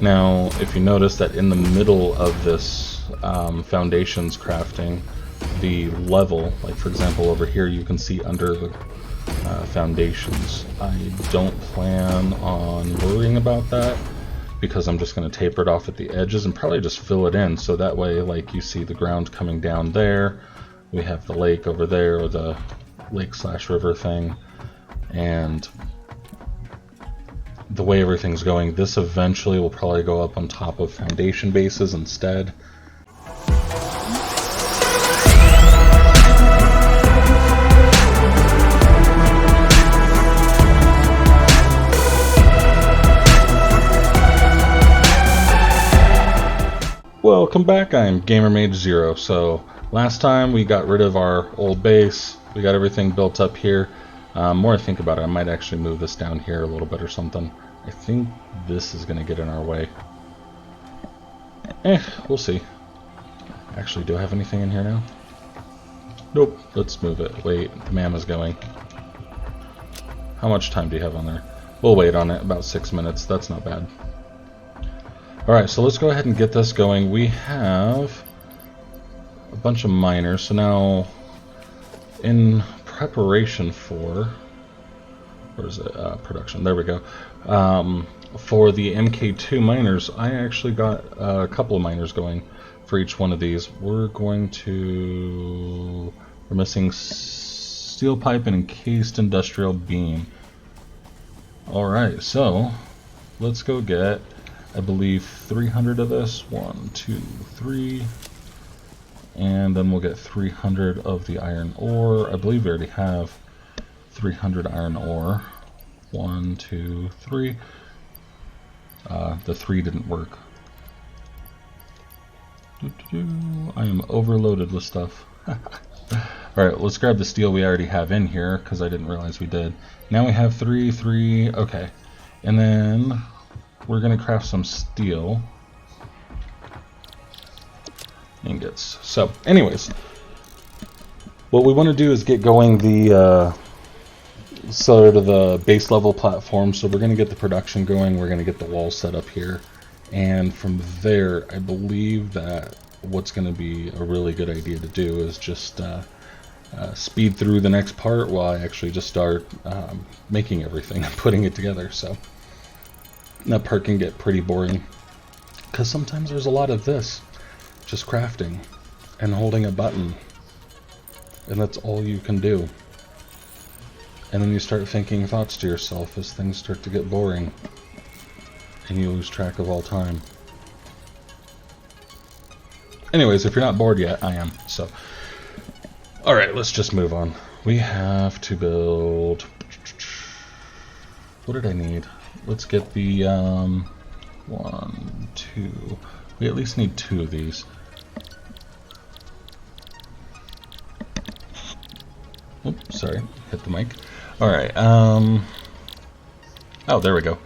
Now, if you notice that in the middle of this foundations crafting, the level, like for example over here, you can see under the foundations. I don't plan on worrying about that because I'm just going to taper it off at the edges and probably just fill it in, so that way, like, you see the ground coming down there, we have the lake over there, or the lake/river thing, and the way everything's going, this eventually will probably go up on top of foundation bases instead. Welcome back, I'm GamerMage0. So last time we got rid of our old base, we got everything built up here. More I think about it, I might actually move this down here a little bit or something. I think this is going to get in our way. We'll see. Actually, do I have anything in here now? Nope, let's move it. Wait, the mama's going. How much time do you have on there? We'll wait on it, about 6 minutes, that's not bad. Alright, so let's go ahead and get this going. We have a bunch of miners, so now in preparation for, where is it, production, there we go. For the MK2 miners, I actually got a couple of miners going for each one of these. We're missing steel pipe and encased industrial beam. Alright, so let's go get, I believe, 300 of this. 1, 2, 3. And then we'll get 300 of the iron ore. I believe we already have 300 iron ore. 1, 2, 3. The 3 didn't work. I am overloaded with stuff. Alright, let's grab the steel we already have in here, because I didn't realize we did. Now we have 3, okay. And then we're going to craft some steel ingots. So, anyways, what we want to do is get going the sort of the base level platform. So we're going to get the production going. We're going to get the wall set up here, and from there, I believe that what's going to be a really good idea to do is just speed through the next part while I actually just start making everything and putting it together. So that part can get pretty boring, because sometimes there's a lot of this, just crafting and holding a button, and that's all you can do. And then you start thinking thoughts to yourself as things start to get boring, and you lose track of all time. Anyways, if you're not bored yet, I am. So, alright, let's just move on. We have to build... What did I need? Let's get the 1, 2. We at least need 2 of these. Oops, sorry, hit the mic. Alright, oh, there we go.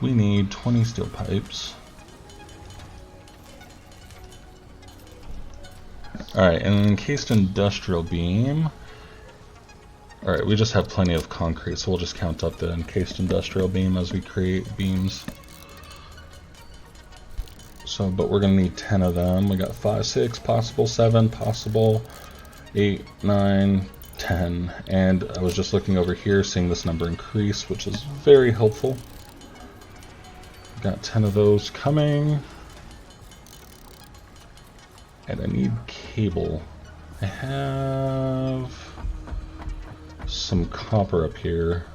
We need 20 steel pipes. Alright, and an encased industrial beam. Alright, we just have plenty of concrete, so we'll just count up the encased industrial beam as we create beams. So, but we're going to need 10 of them. We got 5, 6, possible 7, possible 8, 9, 10. And I was just looking over here, seeing this number increase, which is very helpful. Got 10 of those coming. And I need cable. I have some copper up here.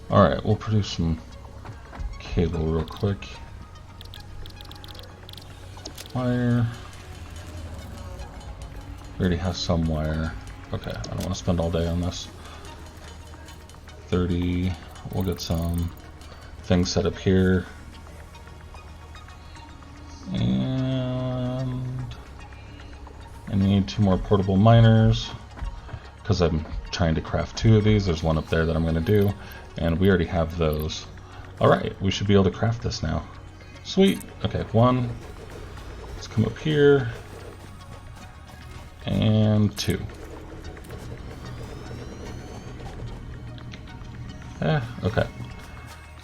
Alright, we'll produce some cable real quick. Wire. We already have some wire. Okay, I don't want to spend all day on this. 30. We'll get some things set up here. And I need 2 more portable miners, because I'm trying to craft 2 of these. There's one up there that I'm going to do, and we already have those. Alright, we should be able to craft this now. Sweet. Okay, 1. Let's come up here. And 2. Okay.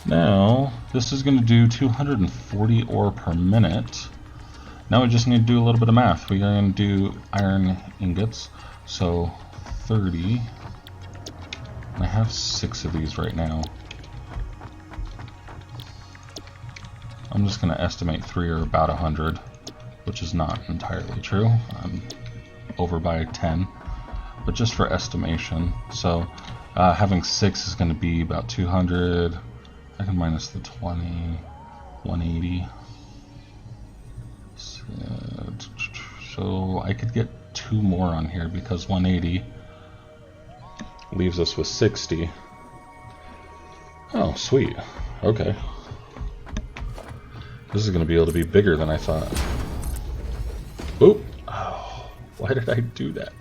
Now, this is going to do 240 ore per minute. Now we just need to do a little bit of math. We are going to do iron ingots. So 30. And I have 6 of these right now. I'm just going to estimate 3 are about 100, which is not entirely true. I'm over by 10, but just for estimation. So having 6 is going to be about 200. I can minus the 20, 180. So I could get 2 more on here because 180 leaves us with 60. Oh, sweet. Okay. This is going to be able to be bigger than I thought. Oop! Oh, why did I do that?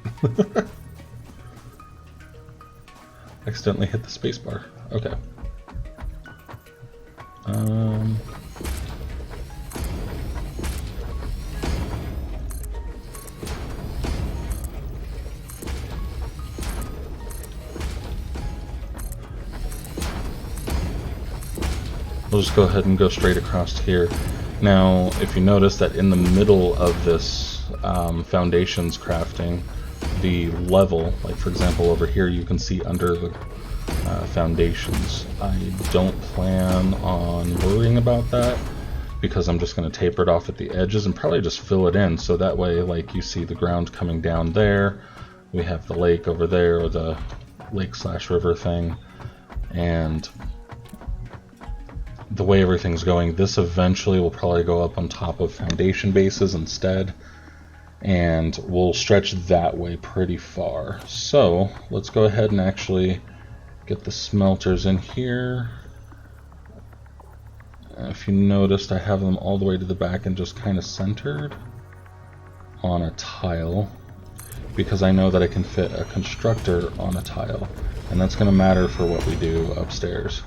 Accidentally hit the space bar. Okay. We'll just go ahead and go straight across here. Now, if you notice that in the middle of this foundations crafting, the level, like for example over here, you can see under the foundations. I don't plan on worrying about that because I'm just going to taper it off at the edges and probably just fill it in, so that way, like, you see the ground coming down there, we have the lake over there, or the lake/river thing, and the way everything's going, this eventually will probably go up on top of foundation bases instead, and we'll stretch that way pretty far. So let's go ahead and actually get the smelters in here. If you noticed, I have them all the way to the back and just kind of centered on a tile, because I know that I can fit a constructor on a tile, and that's going to matter for what we do upstairs.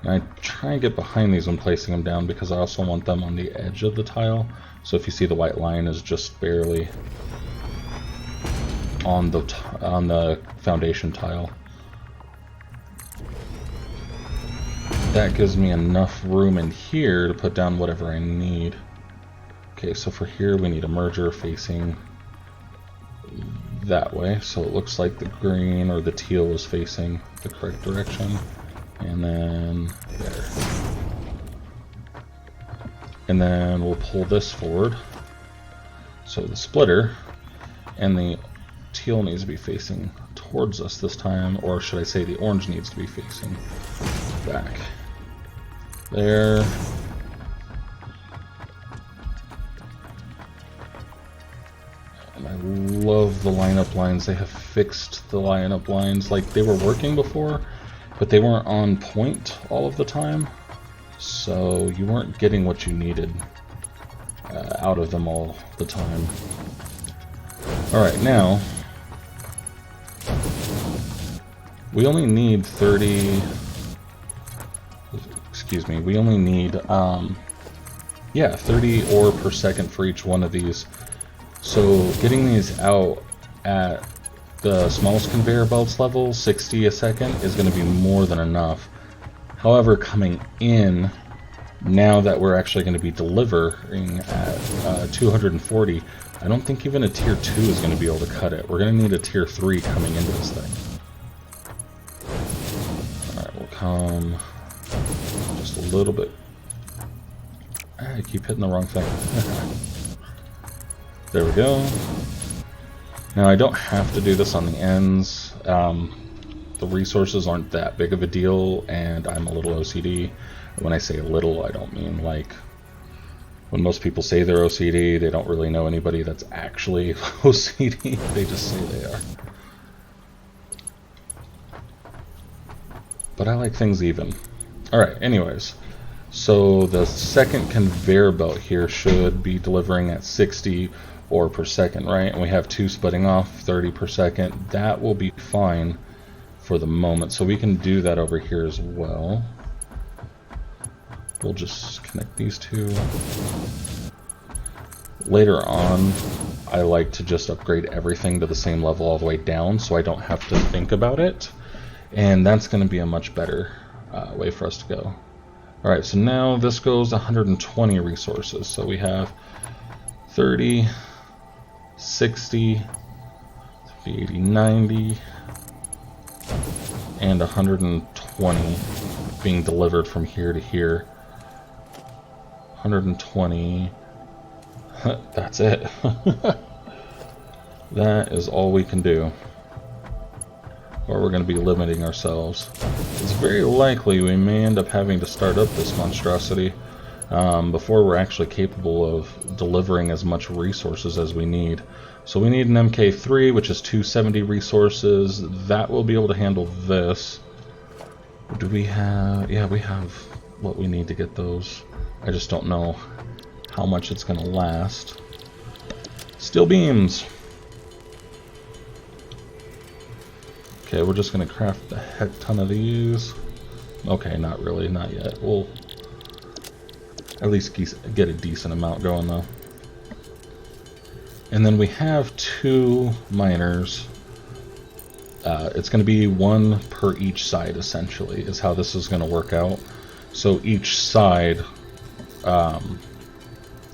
And I try and get behind these when placing them down because I also want them on the edge of the tile. So if you see the white line is just barely on the foundation tile. That gives me enough room in here to put down whatever I need. Okay, so for here we need a merger facing that way, so it looks like the green or the teal is facing the correct direction. And then there. And then we'll pull this forward. So the splitter and the teal needs to be facing towards us this time, or should I say the orange needs to be facing back. There. And I love the lineup lines. They have fixed the lineup lines. Like, they were working before, but they weren't on point all of the time, so you weren't getting what you needed out of them all the time. Alright, now we only need 30, excuse me, we only need 30 ore per second for each one of these. So getting these out at the smallest conveyor belts level, 60 a second, is going to be more than enough. However, coming in, now that we're actually going to be delivering at 240, I don't think even a tier 2 is going to be able to cut it. We're going to need a tier 3 coming into this thing. Alright, we'll come just a little bit. I keep hitting the wrong thing. There we go. Now, I don't have to do this on the ends. The resources aren't that big of a deal, and I'm a little OCD. When I say a little, I don't mean like when most people say they're OCD, they don't really know anybody that's actually OCD. They just say they are. But I like things even. Alright, anyways. So the second conveyor belt here should be delivering at 60 ore per second, right? And we have 2 splitting off, 30 per second. That will be fine for the moment. So we can do that over here as well. We'll just connect these 2. Later on, I like to just upgrade everything to the same level all the way down so I don't have to think about it. And that's going to be a much better way for us to go. Alright, so now this goes 120 resources. So we have 30, 60, 80, 90, and 120 being delivered from here to here. 120. That's it. That is all we can do. Or we're going to be limiting ourselves. It's very likely we may end up having to start up this monstrosity before we're actually capable of delivering as much resources as we need. So we need an MK3, which is 270 resources. That will be able to handle this. Do we have... yeah, we have what we need to get those. I just don't know how much it's going to last. Steel beams! Okay, we're just going to craft a heck ton of these. Okay, not really, not yet. We'll at least get a decent amount going though. And then we have 2 miners. It's going to be 1 per each side, essentially, is how this is going to work out. So each side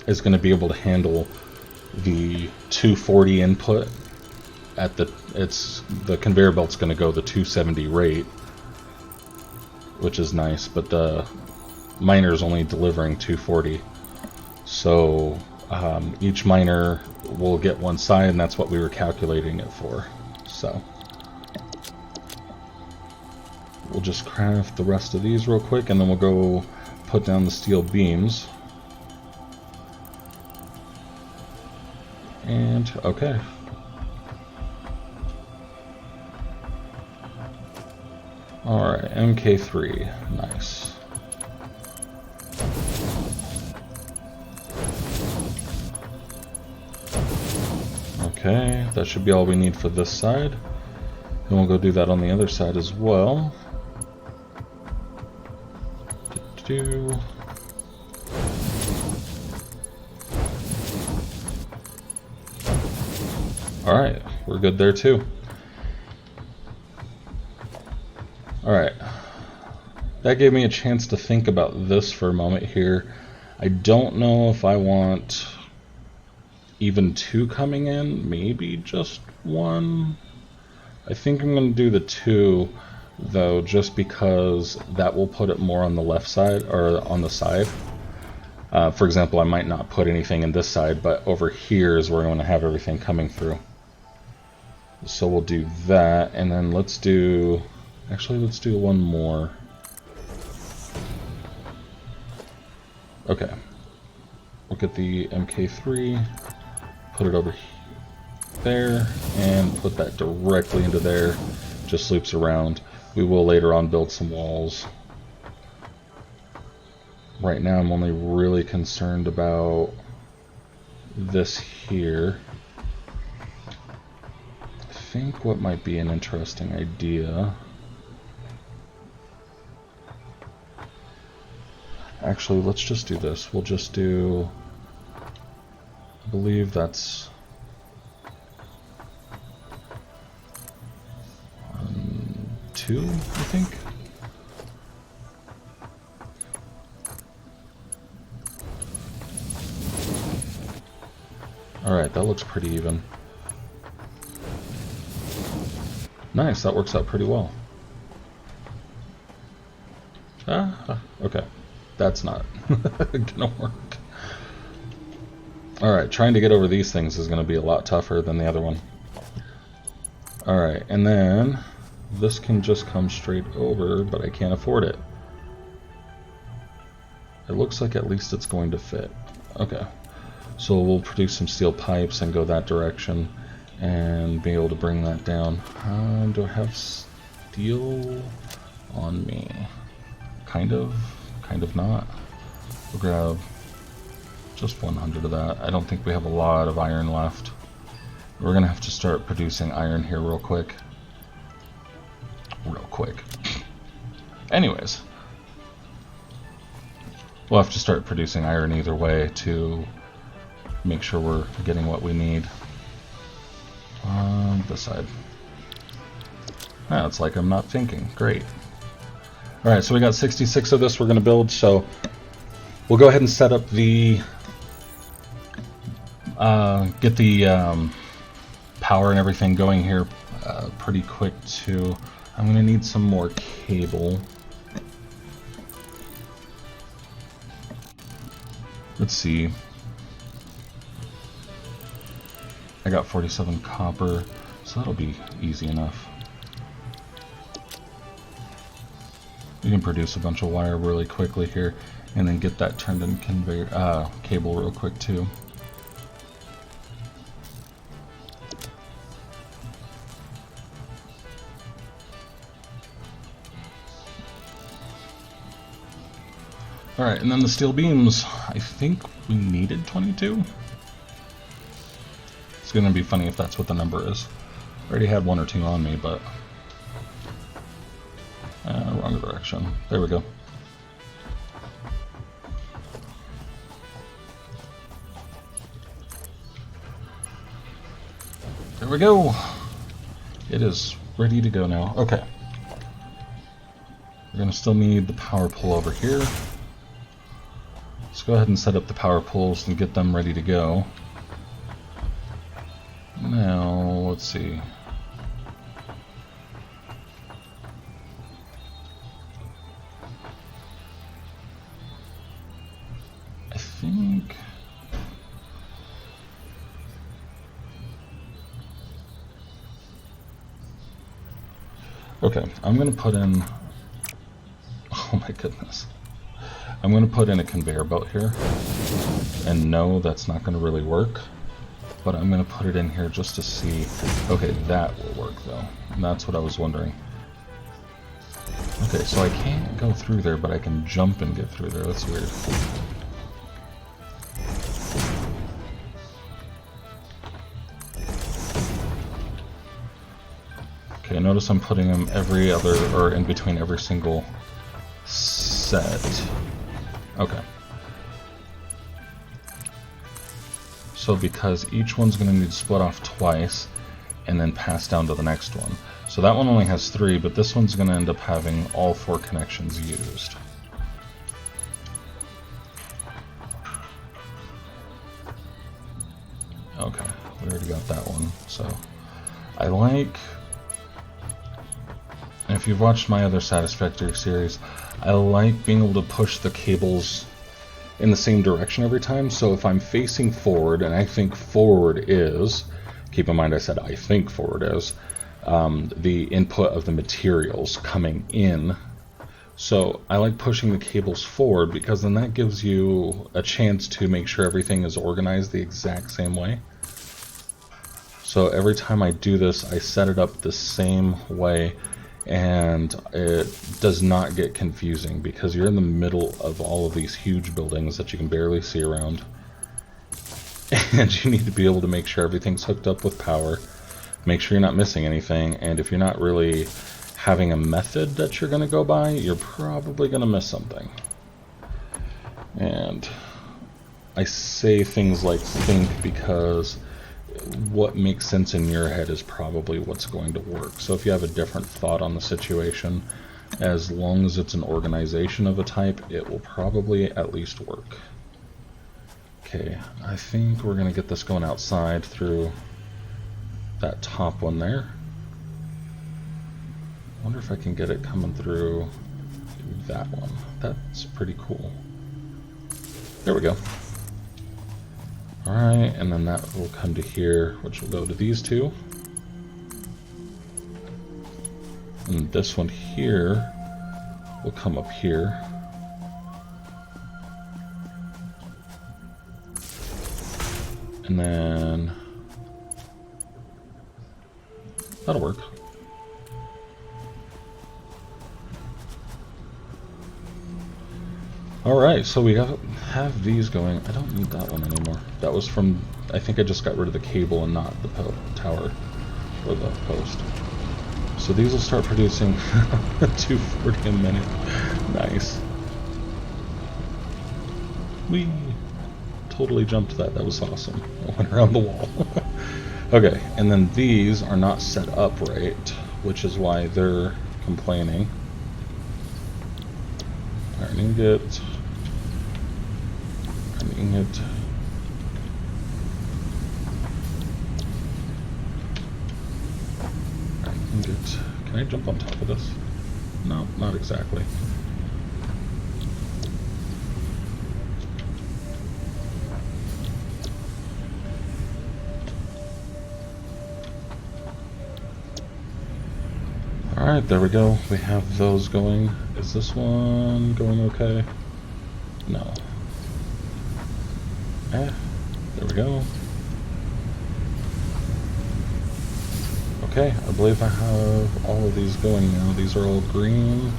is going to be able to handle the 240 input. At the conveyor belt's going to go the 270 rate, which is nice, but the miner's only delivering 240. So each miner will get one side, and that's what we were calculating it for. So we'll just craft the rest of these real quick, and then we'll go put down the steel beams. And okay. Alright, MK3. Nice. Okay, that should be all we need for this side. And we'll go do that on the other side as well. Alright, we're good there too. Alright, that gave me a chance to think about this for a moment here. I don't know if I want even 2 coming in, maybe just 1. I think I'm going to do the 2, though, just because that will put it more on the left side, or on the side. For example, I might not put anything in this side, but over here is where I want to have everything coming through. So we'll do that, and then let's do... actually, let's do 1 more. Okay. We'll get the MK3, put it over there, and put that directly into there. Just loops around. We will later on build some walls. Right now I'm only really concerned about this here. I think what might be an interesting idea... actually, let's just do this. We'll just do... I believe that's... 2, I think? Alright, that looks pretty even. Nice, that works out pretty well. Okay. That's not gonna work. Alright, trying to get over these things is gonna be a lot tougher than the other one. Alright, and then this can just come straight over, but I can't afford it. It looks like at least it's going to fit. Okay. So we'll produce some steel pipes and go that direction and be able to bring that down. Do I have steel on me? Kind of not. We'll grab just 100 of that. I don't think we have a lot of iron left. We're gonna have to start producing iron here real quick. Anyways, we'll have to start producing iron either way to make sure we're getting what we need. On this side. It's like I'm not thinking. Great. Alright, so we got 66 of this we're going to build, so we'll go ahead and set up the... get the power and everything going here pretty quick too. I'm going to need some more cable. Let's see. I got 47 copper, so that'll be easy enough. We can produce a bunch of wire really quickly here, and then get that turned in conveyor cable real quick too. Alright, and then the steel beams, I think we needed 22? It's gonna be funny if that's what the number is. I already had 1 or 2 on me, but... wrong direction. There we go. There we go! It is ready to go now. Okay. We're gonna still need the power pole over here. Let's go ahead and set up the power poles and get them ready to go. Now, let's see. I think... Okay, I'm going to put in... Oh my goodness. I'm going to put in a conveyor belt here. And no, that's not going to really work. But I'm going to put it in here just to see. Okay, that will work though. And that's what I was wondering. Okay, so I can't go through there, but I can jump and get through there. That's weird. Okay, notice I'm putting them every other, or in between every single set. Okay. So because each one's going to need to split off twice and then pass down to the next one. So that one only has 3, but this one's going to end up having all 4 connections used. Okay, we already got that one. So I like... And if you've watched my other Satisfactory series, I like being able to push the cables in the same direction every time. So if I'm facing forward, and I think forward is, keep in mind I said I think forward is, the input of the materials coming in. So I like pushing the cables forward because then that gives you a chance to make sure everything is organized the exact same way. So every time I do this, I set it up the same way, and it does not get confusing because you're in the middle of all of these huge buildings that you can barely see around. And you need to be able to make sure everything's hooked up with power, make sure you're not missing anything, and if you're not really having a method that you're going to go by, you're probably going to miss something. And I say things like think because what makes sense in your head is probably what's going to work. So if you have a different thought on the situation, as long as it's an organization of a type, it will probably at least work. Okay, I think we're going to get this going outside through that top one there. I wonder if I can get it coming through that one. That's pretty cool. There we go. Alright, and then that will come to here, which will go to these two. And this one here will come up here. And then that'll work. Alright, so we have these going. I don't need that one anymore. That was from, I think I just got rid of the cable and not the tower or the post. So these will start producing 240 a minute. Nice. We totally jumped that. That was awesome. I went around the wall. Okay, and then these are not set up right, which is why they're complaining. Iron ingot. Iron ingot. Iron ingot. Can I jump on top of this? No, not exactly. Alright, there we go. We have those going. Is this one going okay? No. There we go. Okay, I believe I have all of these going now. These are all green.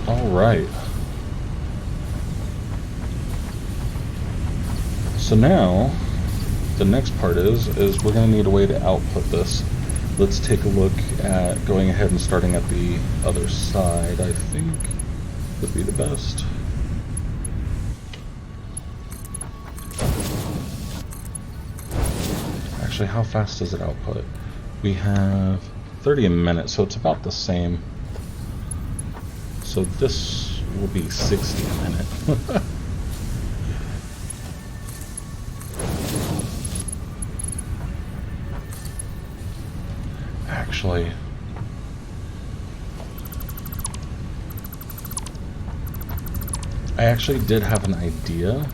Alright. So now, the next part is we're going to need a way to output this. Let's take a look at going ahead and starting at the other side, I think would be the best. Actually, how fast does it output? We have 30 a minute, so it's about the same. So this will be 60 a minute. Actually, I actually did have an idea.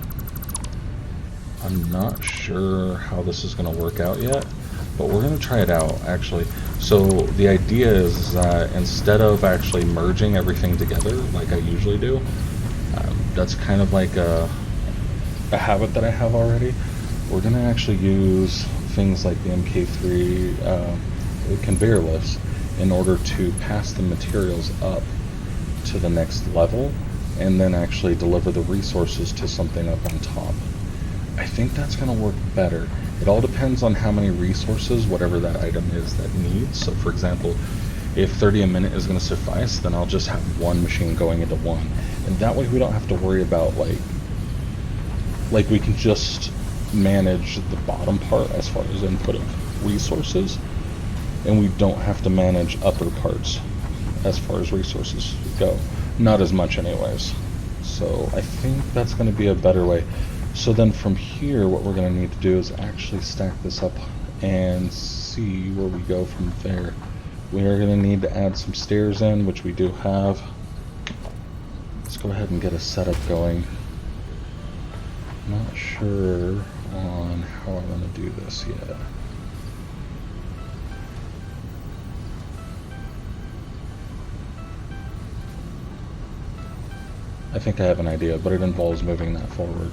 I'm not sure how this is going to work out yet, but we're going to try it out actually. So the idea is that instead of actually merging everything together like I usually do, that's kind of like a habit that I have already. We're going to actually use things like the MK3 conveyor lifts in order to pass the materials up to the next level and then actually deliver the resources to something up on top. I think that's going to work better. It all depends on how many resources whatever that item is that needs. So for example, if 30 a minute is going to suffice, then I'll just have one machine going into one, and that way we don't have to worry about like we can just manage the bottom part as far as input of resources, and we don't have to manage upper parts as far as resources go. Not as much anyways. So I think that's going to be a better way. So then from here, what we're going to need to do is actually stack this up and see where we go from there. We are going to need to add some stairs in, which we do have. Let's go ahead and get a setup going. Not sure on how I want to do this yet. I think I have an idea, but it involves moving that forward.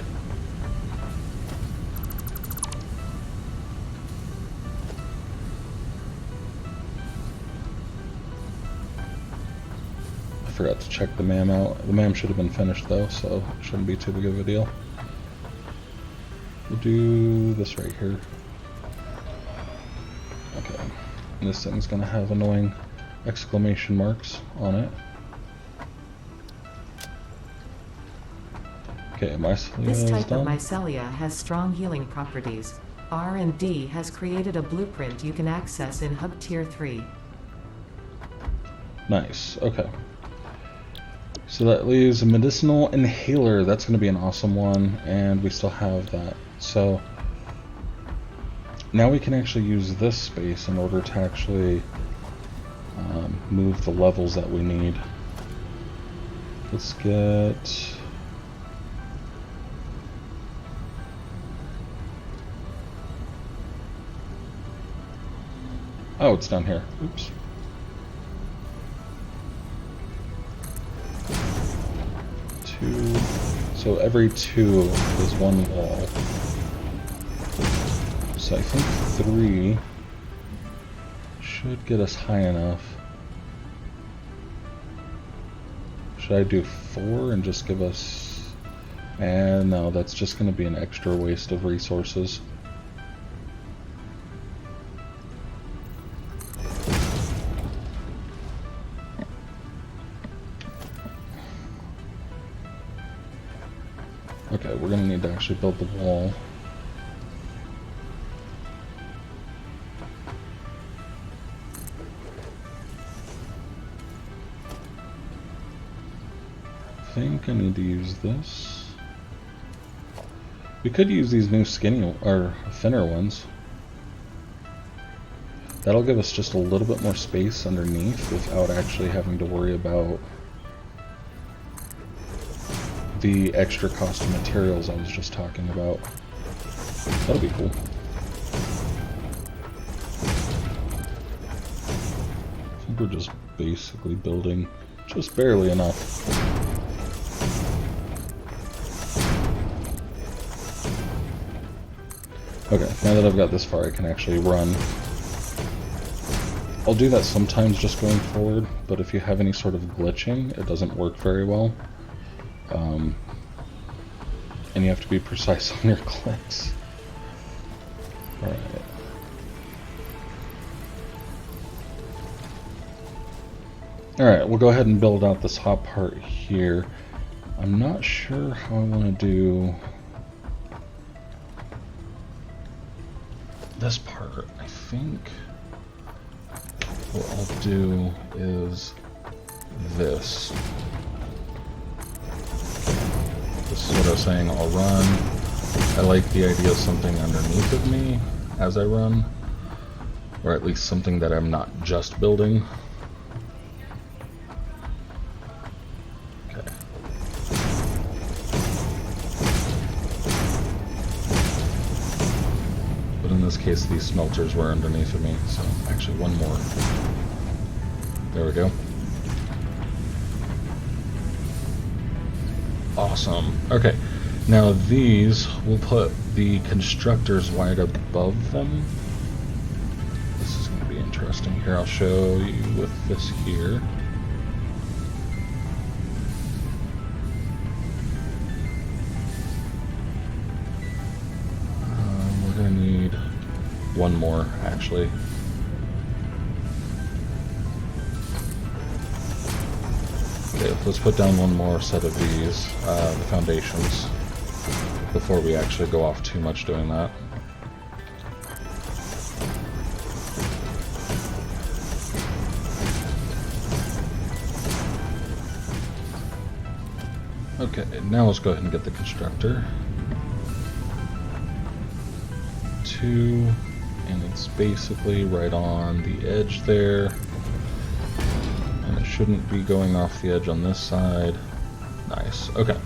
I forgot to check the MAM out. The MAM should have been finished though, so it shouldn't be too big of a deal. We'll do this right here. Okay. And this thing's gonna have annoying exclamation marks on it. Okay, mycelia This is type done. of mycelia has strong healing properties. R&D has created a blueprint you can access in Hub Tier 3. Nice, okay. So that leaves a medicinal inhaler. That's going to be an awesome one, and we still have that. So now we can actually use this space in order to actually move the levels that we need. Let's get... Oh, it's down here. Oops. Two. So every two is one wall. So I think 3 should get us high enough. Should I do 4 and just give us... And no, that's just going to be an extra waste of resources. Okay, we're going to need to actually build the wall. think I need to use this. We could use these new skinny or thinner ones. That'll give us just a little bit more space underneath without actually having to worry about the extra cost of materials I was just talking about. That'll be cool. I think we're just basically building just barely enough. Okay, now that I've got this far, I can actually run. I'll do that sometimes just going forward, but if you have any sort of glitching, it doesn't work very well. And you have to be precise on your clicks. Alright. Alright, we'll go ahead and build out this hop part here. I'm not sure how I want to do this part. I think what I'll do is this. This is what I was saying, I'll run. I like the idea of something underneath of me as I run, or at least something that I'm not just building. Okay. But in this case, these smelters were underneath of me, so actually one more. There we go. Awesome. Okay, now these, we'll put the constructors wide above them. This is going to be interesting. Here, I'll show you with this here. We're going to need one more, actually. Okay, let's put down one more set of these, the foundations, before we actually go off too much doing that. Okay, now let's go ahead and get the constructor. 2, and it's basically right on the edge there. Shouldn't be going off the edge on this side. Nice. Okay.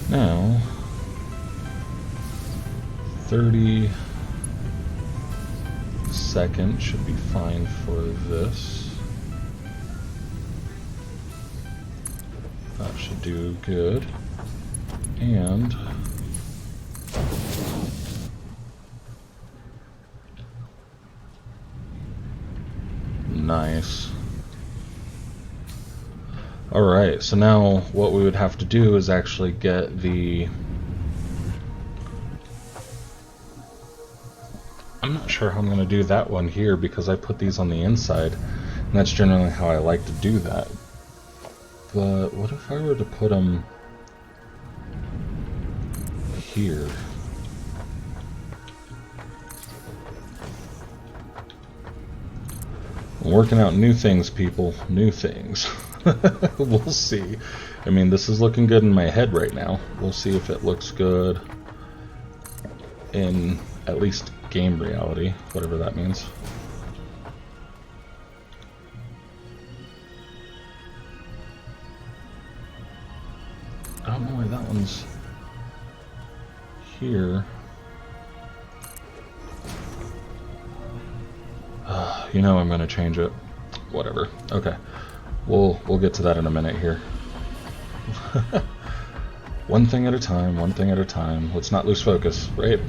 Now, 30 seconds should be fine for this. That should do good. And nice. Alright, so now what we would have to do is actually get the... I'm not sure how I'm going to do that one here because I put these on the inside, and that's generally how I like to do that. But what if I were to put them here? I'm working out new things, people. New things. We'll see. I mean, this is looking good in my head right now. We'll see if it looks good in at least game reality, whatever that means. I don't know why that one's here. You know I'm going to change it. Whatever. Okay. We'll get to that in a minute here. One thing at a time, one thing at a time. Let's not lose focus, right?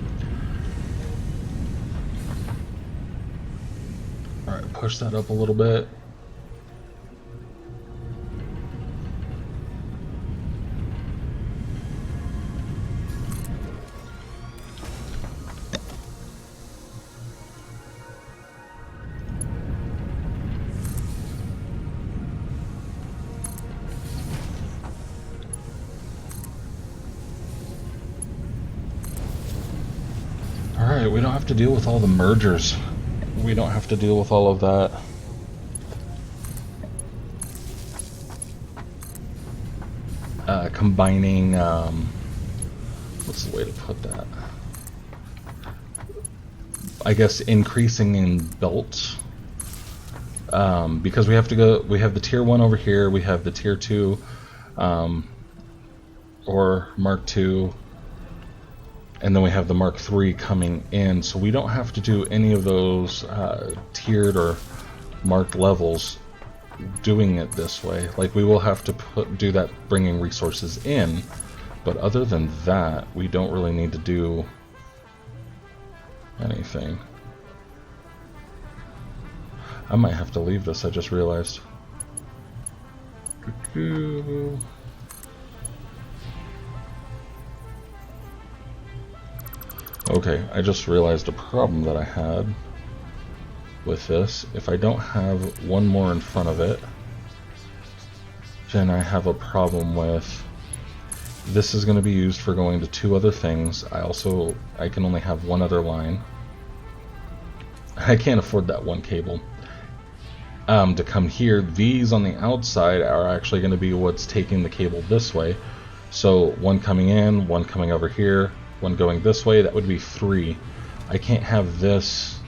Alright, push that up a little bit. Alright, we don't have to deal with all the mergers. We don't have to deal with all of that. combining, what's the way to put that? I guess increasing in belts. Because we have the tier 1 over here, we have the tier 2, or Mark 2, and then we have the Mark 3 coming in, so we don't have to do any of those tiered or marked levels doing it this way. Like, we will have to do that bringing resources in, but other than that, we don't really need to do anything. I might have to leave this, I just realized. Okay, I just realized a problem that I had with this. If I don't have one more in front of it, then I have a problem with this is going to be used for going to 2 other things. I can only have 1 other line. I can't afford that 1 cable. To come here, these on the outside are actually going to be what's taking the cable this way. So 1 coming in, 1 coming over here, 1 going this way, that would be 3. I can't have this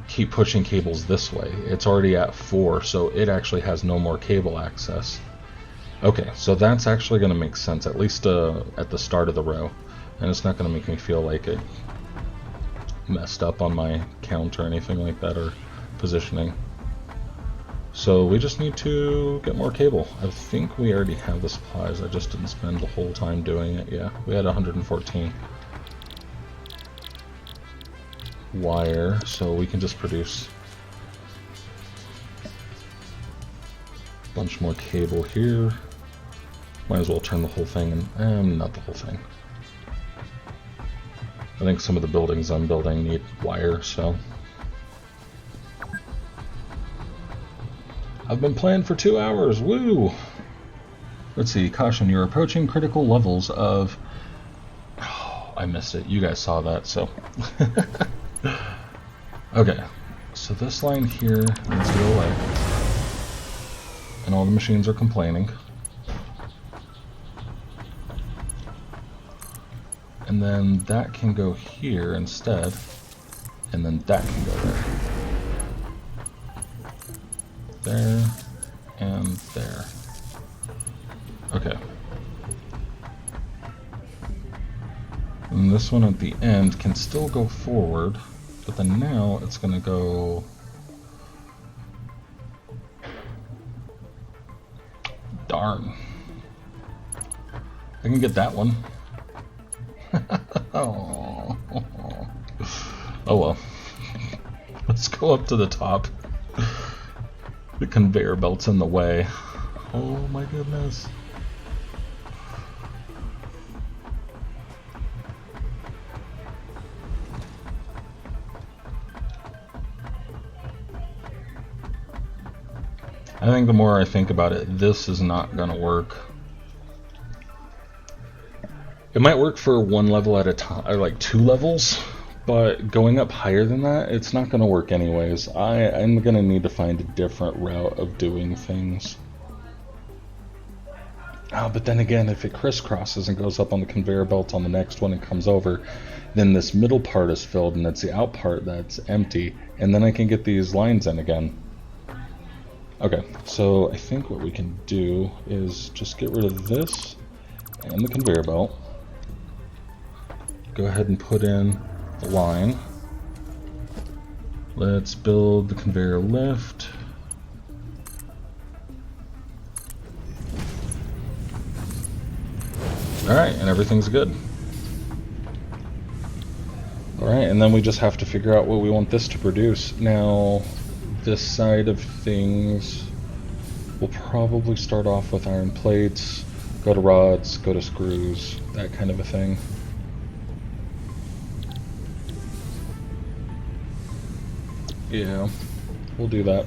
keep pushing cables this way. It's already at 4, so it actually has no more cable access. Okay, so that's actually going to make sense, at least at the start of the row. And it's not going to make me feel like it messed up on my count or anything like that, or positioning. So we just need to get more cable. I think we already have the supplies, I just didn't spend the whole time doing it. Yeah, we had 114 wire, so we can just produce a bunch more cable here. Might as well turn the whole thing, and not the whole thing. I think some of the buildings I'm building need wire, so I've been playing for 2 hours, woo! Let's see, caution, you're approaching critical levels of... Oh, I missed it, you guys saw that, so... Okay, so this line here needs to go away. And all the machines are complaining. And then that can go here instead, and then that can go there. There, and there. Okay. And this one at the end can still go forward, but then now it's going to go... Darn. I can get that one. Oh. Oh well. Let's go up to the top. The conveyor belt's in the way. Oh my goodness. I think the more I think about it, this is not gonna work. It might work for 1 level at a time, or like 2 levels, but going up higher than that, it's not going to work anyways. I'm going to need to find a different route of doing things. Oh, but then again, if it crisscrosses and goes up on the conveyor belt on the next one and comes over, then this middle part is filled and it's the out part that's empty, and then I can get these lines in again. Okay, so I think what we can do is just get rid of this and the conveyor belt. Go ahead and put in the line. Let's build the conveyor lift. Alright, and everything's good. Alright, and then we just have to figure out what we want this to produce. Now, this side of things, we'll probably start off with iron plates, go to rods, go to screws, that kind of a thing. Yeah, we'll do that.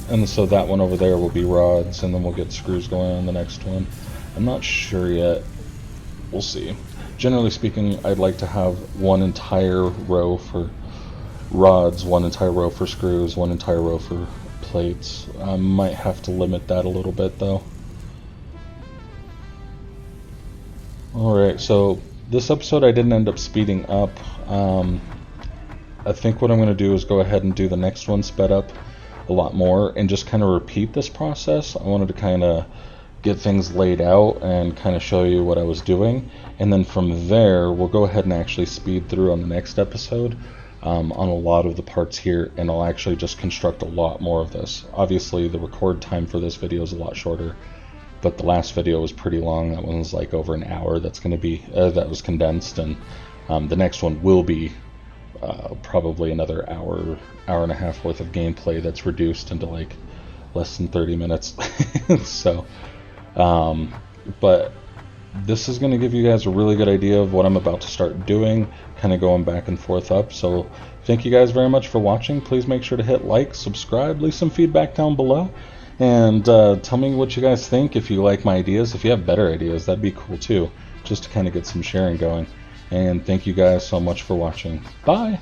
And so that one over there will be rods, and then we'll get screws going on the next one. I'm not sure yet. We'll see. Generally speaking, I'd like to have 1 entire row for rods, 1 entire row for screws, 1 entire row for plates. I might have to limit that a little bit though. Alright, so this episode I didn't end up speeding up. I think what I'm going to do is go ahead and do the next one sped up a lot more and just kind of repeat this process. I wanted to kind of get things laid out and kind of show you what I was doing, and then from there we'll go ahead and actually speed through on the next episode on a lot of the parts here, and I'll actually just construct a lot more of this. Obviously the record time for this video is a lot shorter, but the last video was pretty long. That one was like over an hour. That's going to be that was condensed, and the next one will be probably another hour and a half worth of gameplay that's reduced into like less than 30 minutes. So but this is going to give you guys a really good idea of what I'm about to start doing, kind of going back and forth up. So thank you guys very much for watching. Please make sure to hit like, subscribe, leave some feedback down below, and tell me what you guys think. If you like my ideas, if you have better ideas, that'd be cool too, just to kind of get some sharing going. And thank you guys so much for watching. Bye!